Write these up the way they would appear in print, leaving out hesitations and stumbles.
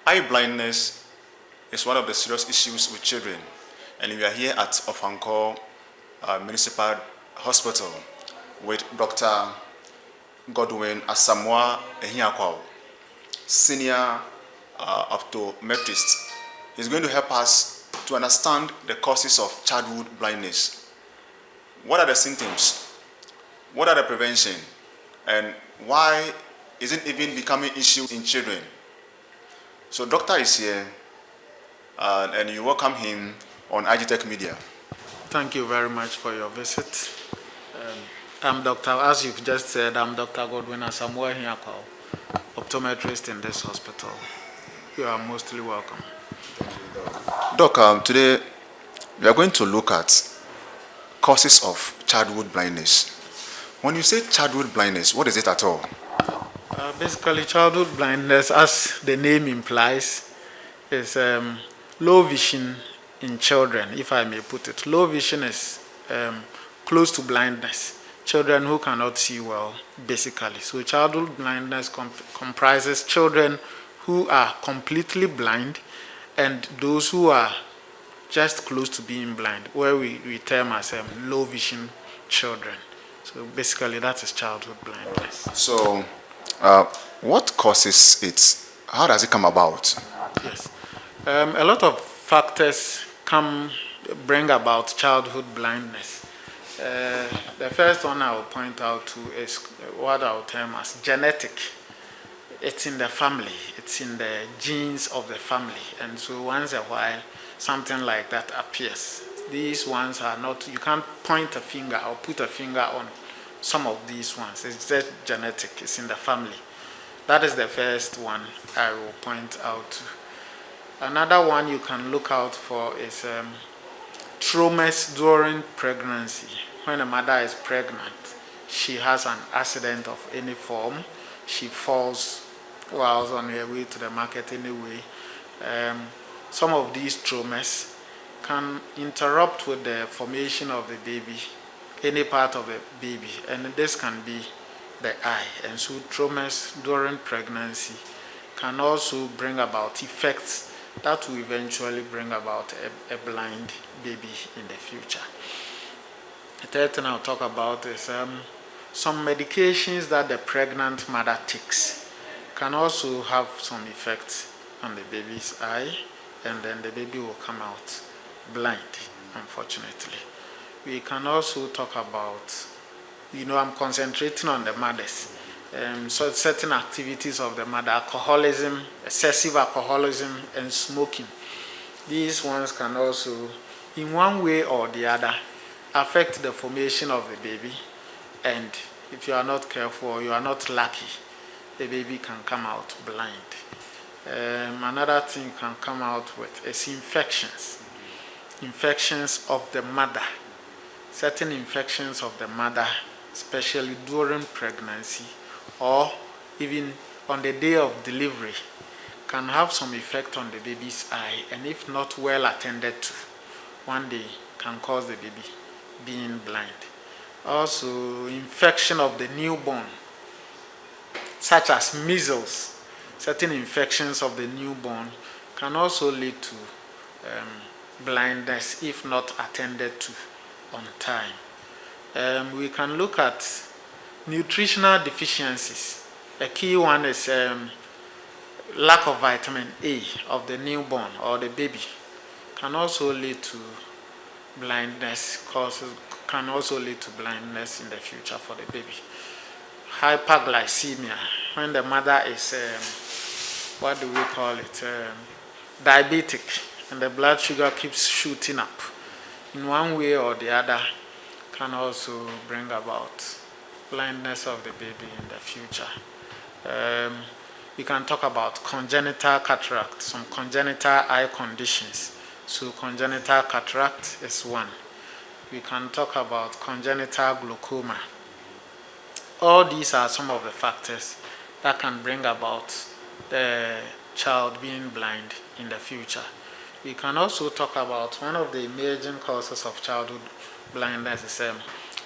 Eye blindness is one of the serious issues with children, and we are here at Ofankor Municipal Hospital with Dr. GODWIN ASAMOAH AHIAKWAO, Senior Optometrist. He's going to help us to understand the causes of childhood blindness. What are the symptoms? What are the prevention? And why is it even becoming issue in children? So doctor is here, and you welcome him on IGTech Media. Thank you very much for your visit. I'm Dr. As you've just said, I'm Dr. GODWIN ASAMOAH AHIAKWAO, optometrist in this hospital. You are mostly welcome. Doc, today we are going to look at causes of childhood blindness. When you say childhood blindness, what is it at all? Basically, childhood blindness, as the name implies, is low vision in children, if I may put it. Low vision is close to blindness. Children who cannot see well, basically. So childhood blindness comprises children who are completely blind and those who are just close to being blind, where we term as low vision children. So basically that is childhood blindness. So what causes it? How does it come about? Yes. A lot of factors bring about childhood blindness. The first one I will point out to is what I will term as genetic. It's in the family. It's in the genes of the family. And so once in a while, something like that appears. These ones are not, you can't point a finger or put a finger on some of these ones. It's just genetic. It's in the family. That is the first one I will point out to. Another one you can look out for is traumas during pregnancy. When a mother is pregnant, she has an accident of any form. She falls while on her way to the market anyway. Some of these traumas can interrupt with the formation of the baby, any part of the baby, and this can be the eye. And so traumas during pregnancy can also bring about effects that will eventually bring about a blind baby in the future. The third thing I'll talk about is some medications that the pregnant mother takes can also have some effects on the baby's eye, and then the baby will come out blind, unfortunately. We can also talk about, I'm concentrating on the mothers. So certain activities of the mother, alcoholism, excessive alcoholism, and smoking. These ones can also, in one way or the other, affect the formation of the baby. And if you are not careful or you are not lucky, the baby can come out blind. Another thing can come out with is infections. Infections of the mother. Certain infections of the mother, especially during pregnancy or even on the day of delivery, can have some effect on the baby's eye, and if not well attended to, one day can cause the baby being blind. Also, infection of the newborn, such as measles. Certain infections of the newborn can also lead to blindness if not attended to on time. We can look at nutritional deficiencies. A key one is lack of vitamin A of the newborn or the baby can also lead to blindness, can also lead to blindness in the future for the baby. Hyperglycemia, when the mother is, what do we call it, diabetic, and the blood sugar keeps shooting up, in one way or the other, can also bring about blindness of the baby in the future. We can talk about congenital cataract, some congenital eye conditions. So congenital cataract is one. We can talk about congenital glaucoma. All these are some of the factors that can bring about the child being blind in the future. We can also talk about one of the emerging causes of childhood blindness is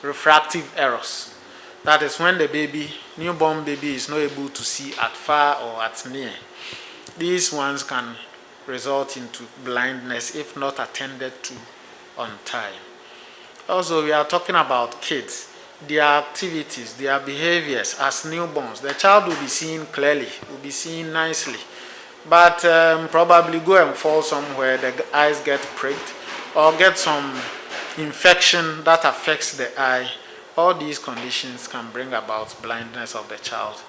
refractive errors. That is when the baby, newborn baby, is not able to see at far or at near. these ones can result into blindness if not attended to on time. Also, we are talking about kids, their activities, their behaviors as newborns. The child will be seeing clearly, will be seeing nicely, but probably go and fall somewhere, the eyes get pricked, or get some infection that affects the eye. All these conditions can bring about blindness of the child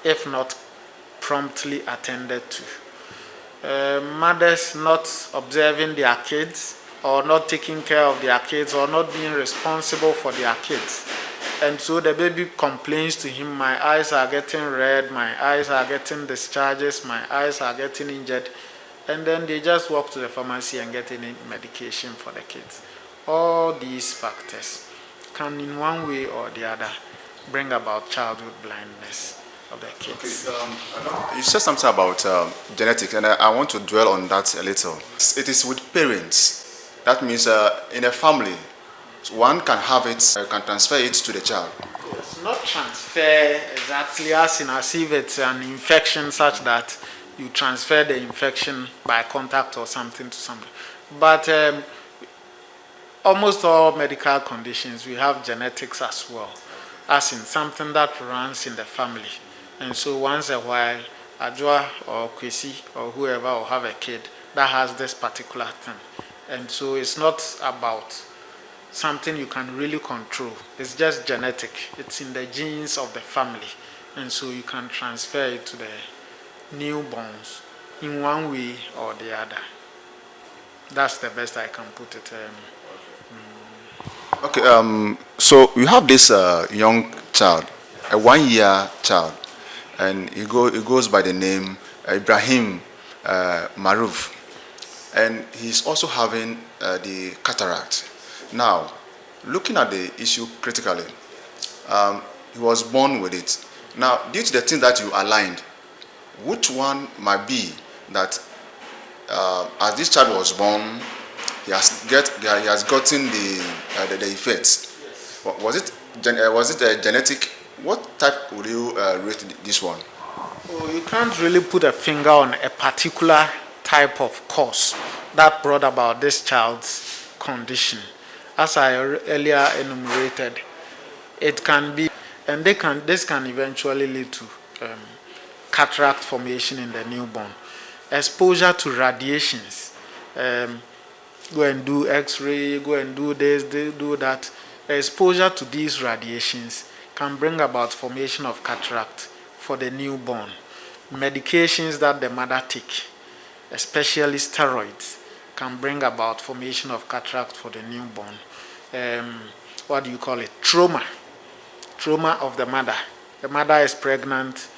if not promptly attended to. Mothers not observing their kids, or not taking care of their kids, or not being responsible for their kids. And so the baby complains to him, my eyes are getting red, my eyes are getting discharges, my eyes are getting injured. And then they just walk to the pharmacy and get any medication for the kids. All these factors can in one way or the other bring about childhood blindness of the kids. Okay, you said something about genetics, and I want to dwell on that a little. It is with parents. That means in a family, one can have it, can transfer it to the child. Yes, not transfer exactly as if it's an infection such that you transfer the infection by contact or something to somebody. But almost all medical conditions, we have genetics as well, as in something that runs in the family. And so once a while, Ajwa or Kwesi or whoever will have a kid that has this particular thing. And so it's not about something you can really control. It's just genetic. It's in the genes of the family. And so you can transfer it to the newborns in one way or the other. That's the best I can put it. Okay, so you have this young child, a 1-year child, and he goes by the name Ibrahim Maruf, and he's also having the cataract. Now, looking at the issue critically, he was born with it. Now, due to the thing that you aligned, which one might be that as this child was born, he has gotten the effects? Was it a genetic? What type would you rate this one? Oh, you can't really put a finger on a particular type of cause that brought about this child's condition. As I earlier enumerated, it can be, and this can eventually lead to cataract formation in the newborn. Exposure to radiations, go and do x-ray, go and do this, do that. Exposure to these radiations can bring about formation of cataract for the newborn. Medications that the mother take, especially steroids, can bring about formation of cataract for the newborn. What do you call it? Trauma of the mother. The mother is pregnant,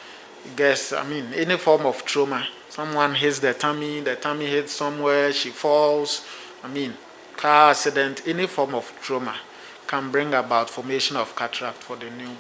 any form of trauma. Someone hits the tummy hits somewhere, she falls, car accident, any form of trauma can bring about formation of cataract for the newborn.